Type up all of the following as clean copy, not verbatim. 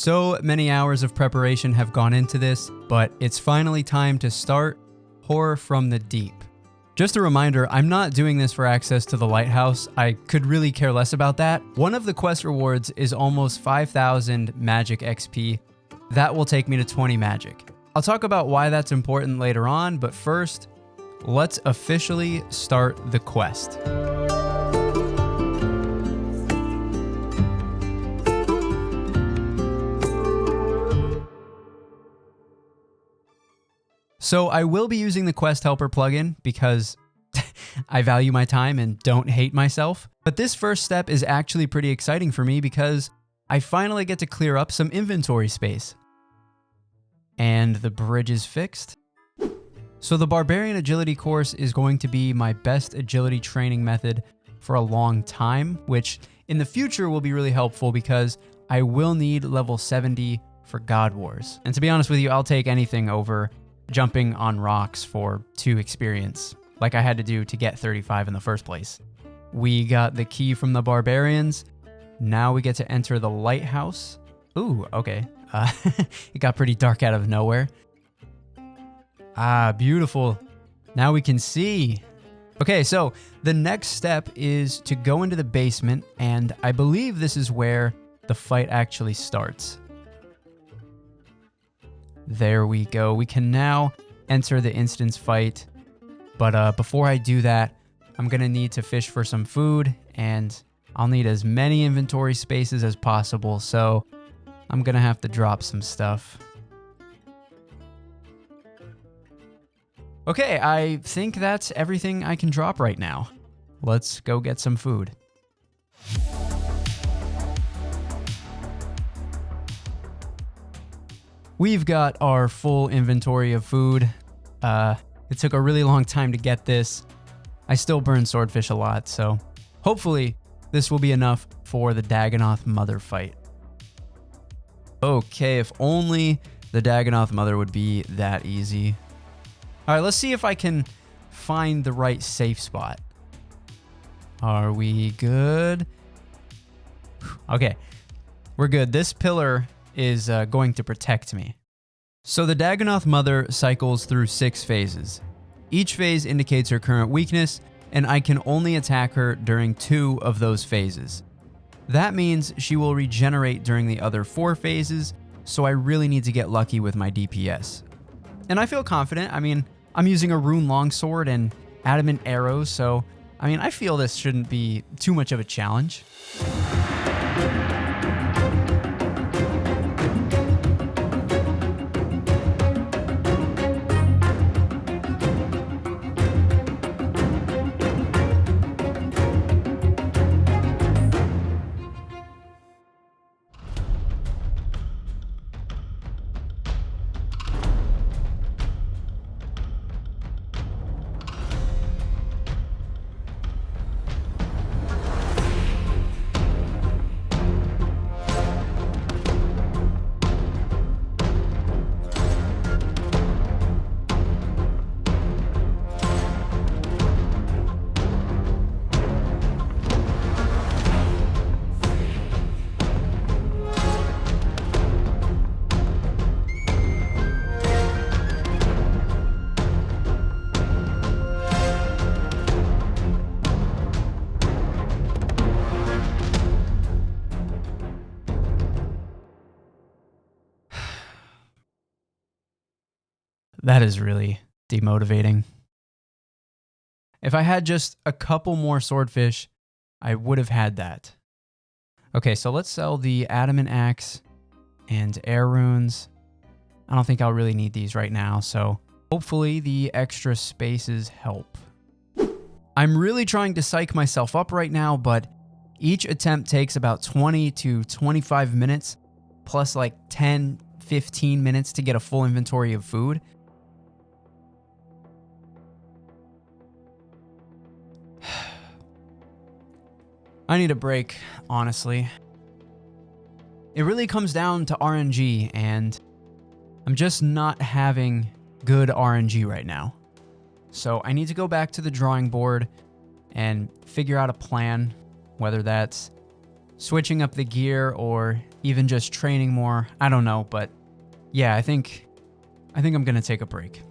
So many hours of preparation have gone into this, but it's finally time to start Horror from the Deep. Just a reminder, I'm not doing this for access to the lighthouse. I could really care less about that. One of the quest rewards is almost 5,000 magic XP. That will take me to 20 magic. I'll talk about why that's important later on, but first, let's officially start the quest. So I will be using the Quest Helper plugin because I value my time and don't hate myself. But this first step is actually pretty exciting for me because I finally get to clear up some inventory space. And the bridge is fixed. So the Barbarian Agility course is going to be my best agility training method for a long time, which in the future will be really helpful because I will need level 70 for God Wars. And to be honest with you, I'll take anything over jumping on rocks for 2 experience, like I had to do to get 35 in the first place. We got the key from the barbarians. Now we get to enter the lighthouse. Ooh, okay. It got pretty dark out of nowhere. Ah, beautiful. Now we can see. Okay, so the next step is to go into the basement, and I believe this is where the fight actually starts. There we go. We can now enter the instance fight. But before I do that, I'm going to need to fish for some food, and I'll need as many inventory spaces as possible, so I'm going to have to drop some stuff. Okay, I think that's everything I can drop right now. Let's go get some food. We've got our full inventory of food. It took a really long time to get this. I still burn swordfish a lot, so hopefully this will be enough for the Dagonath mother fight. Okay, if only the Dagonath mother would be that easy. All right, let's see if I can find the right safe spot. Are we good? Okay, we're good. This pillar is going to protect me. So the Dagonath mother cycles through 6 phases. Each phase indicates her current weakness, and I can only attack her during 2 of those phases. That means she will regenerate during the other 4 phases, so I really need to get lucky with my DPS. And I feel confident. I mean, I'm using a rune longsword and adamant arrows, so I feel this shouldn't be too much of a challenge. That is really demotivating. If I had just a couple more swordfish, I would have had that. Okay, so let's sell the adamant axe and air runes. I don't think I'll really need these right now, so hopefully the extra spaces help. I'm really trying to psych myself up right now, but each attempt takes about 20 to 25 minutes, plus like 10, 15 minutes to get a full inventory of food. I need a break, honestly. It really comes down to RNG, and I'm just not having good RNG right now. So I need to go back to the drawing board and figure out a plan, whether that's switching up the gear or even just training more. I don't know, but yeah, I think I'm gonna take a break.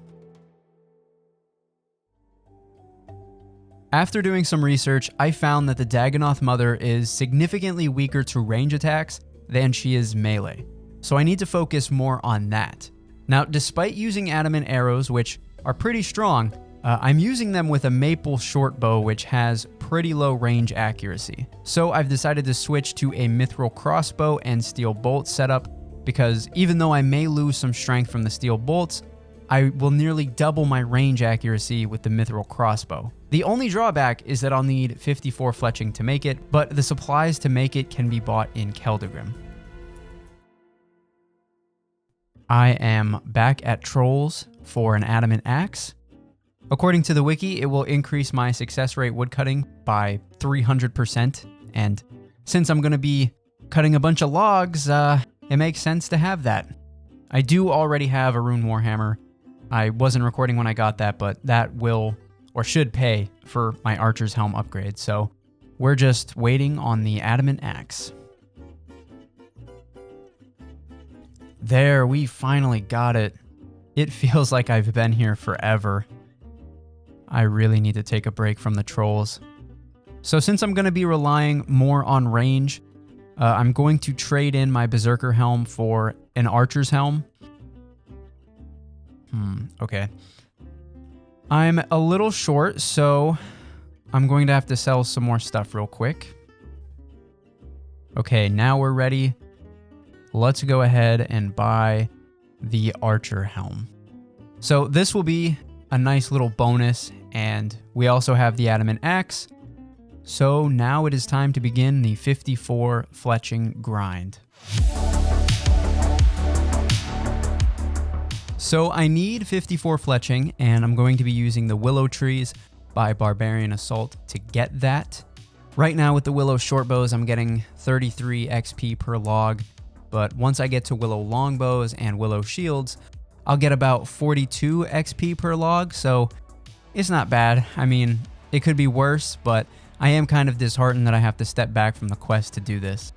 After doing some research, I found that the Dagonath Mother is significantly weaker to range attacks than she is melee, so I need to focus more on that. Now, despite using adamant arrows, which are pretty strong, I'm using them with a maple short bow, which has pretty low range accuracy. So I've decided to switch to a Mithril Crossbow and steel bolt setup, because even though I may lose some strength from the steel bolts, I will nearly double my range accuracy with the Mithril Crossbow. The only drawback is that I'll need 54 fletching to make it, but the supplies to make it can be bought in Keldagrim. I am back at Trolls for an adamant axe. According to the wiki, it will increase my success rate woodcutting by 300%, and since I'm going to be cutting a bunch of logs, it makes sense to have that. I do already have a rune warhammer. I wasn't recording when I got that, but that will or should pay for my archer's helm upgrade, so we're just waiting on the adamant axe. There, we finally got it. It feels like I've been here forever. I really need to take a break from the trolls. So since I'm going to be relying more on range, I'm going to trade in my berserker helm for an archer's helm. Okay. I'm a little short, so I'm going to have to sell some more stuff real quick. Okay, now we're ready. Let's go ahead and buy the archer helm. So this will be a nice little bonus, and we also have the adamant axe. So now it is time to begin the 54 fletching grind. So I need 54 fletching, and I'm going to be using the willow trees by Barbarian Assault to get that. Right now with the willow shortbows, I'm getting 33 XP per log, but once I get to willow longbows and willow shields, I'll get about 42 XP per log, so it's not bad. I mean, it could be worse, but I am kind of disheartened that I have to step back from the quest to do this.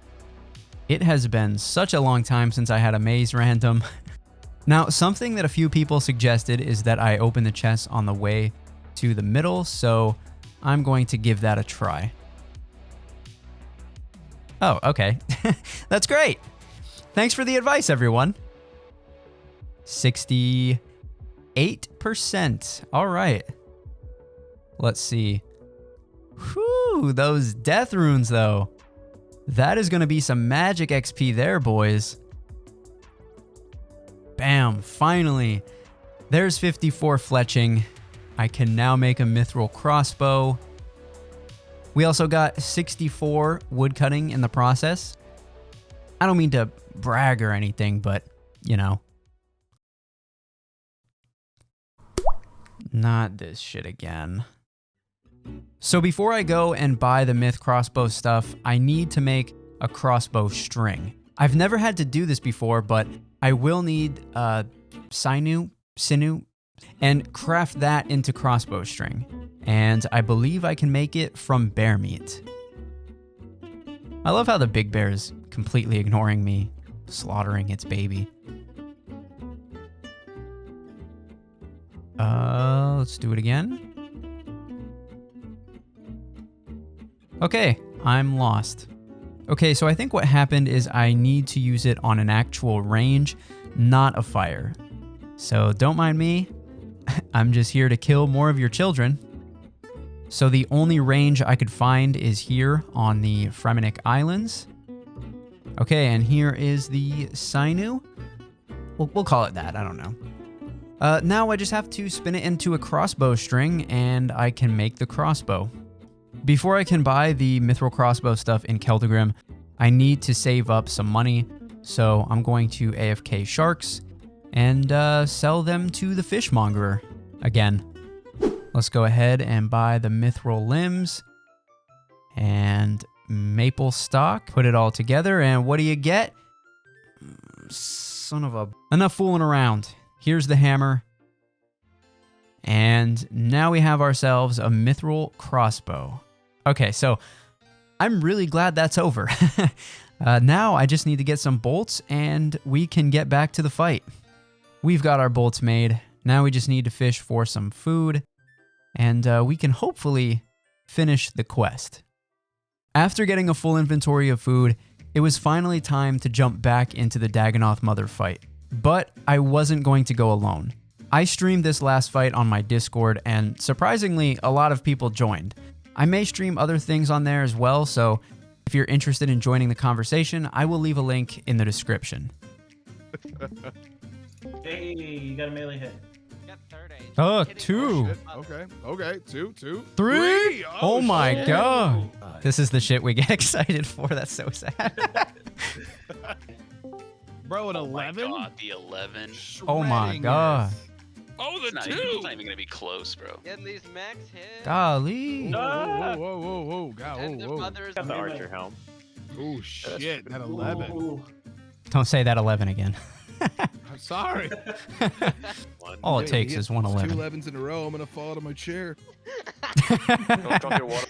It has been such a long time since I had a maze random. Now, something that a few people suggested is that I open the chests on the way to the middle, so I'm going to give that a try. Oh, okay. That's great. Thanks for the advice, everyone. 68%. All right. Let's see. Whew, those death runes, though. That is going to be some magic XP there, boys. Bam, finally. There's 54 fletching. I can now make a Mithril Crossbow. We also got 64 woodcutting in the process. I don't mean to brag or anything, but, you know. Not this shit again. So before I go and buy the Myth Crossbow stuff, I need to make a crossbow string. I've never had to do this before, but I will need sinew, and craft that into crossbow string. And I believe I can make it from bear meat. I love how the big bear is completely ignoring me, slaughtering its baby. Let's do it again. Okay, I'm lost. Okay, so I think what happened is I need to use it on an actual range, not a fire. So don't mind me. I'm just here to kill more of your children. So the only range I could find is here on the Fremzoned Islands. Okay, and here is the sinew. We'll call it that, I don't know. Now I just have to spin it into a crossbow string and I can make the crossbow. Before I can buy the Mithril Crossbow stuff in Keldagrim, I need to save up some money, so I'm going to AFK sharks and sell them to the fishmongerer again. Let's go ahead and buy the mithril limbs and maple stock. Put it all together, and what do you get? Son of a... Enough fooling around. Here's the hammer. And now we have ourselves a Mithril Crossbow. Okay, so I'm really glad that's over. Now I just need to get some bolts and we can get back to the fight. We've got our bolts made. Now we just need to fish for some food and we can hopefully finish the quest. After getting a full inventory of food, it was finally time to jump back into the Dagonath Mother fight. But I wasn't going to go alone. I streamed this last fight on my Discord and surprisingly, a lot of people joined. I may stream other things on there as well, so if you're interested in joining the conversation, I will leave a link in the description. Hey, you got a melee hit. Oh, 2. Okay. 2, 3. Oh my shit. god. This is the shit we get excited for. That's so sad. Bro, an Oh my 11? god, the 11. Oh my god. Oh, the It's not 2. even gonna be close, bro. Getting these max hits. Golly. Whoa. And the mother's Got the melee. archer helm. Oh, shit. That 11. Ooh. Don't say that 11 again. I'm sorry. One. All it Hey, takes he is hits one 2 11. 11s in a row. I'm going to fall out of my chair. Don't drop your water.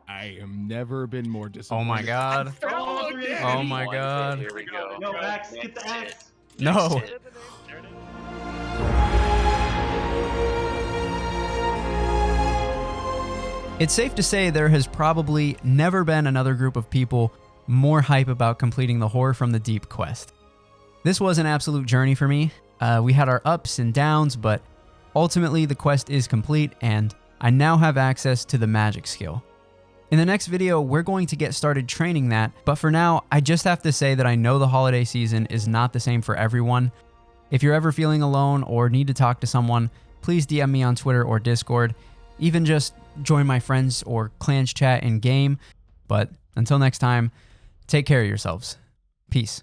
I have never been more disappointed. Oh my god. Oh, Oh my One. god. Here we go. No, axe, get the axe. No. Next hit. It's safe to say there has probably never been another group of people more hype about completing the Horror from the Deep quest. This was an absolute journey for me. We had our ups and downs, but ultimately the quest is complete and I now have access to the magic skill. In the next video, we're going to get started training that, but for now, I just have to say that I know the holiday season is not the same for everyone. If you're ever feeling alone or need to talk to someone, please DM me on Twitter or Discord. Even just join my friends or clans chat in game. But until next time, take care of yourselves. Peace.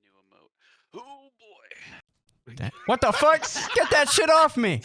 New emote. Oh boy. What the fuck? Get that shit off me!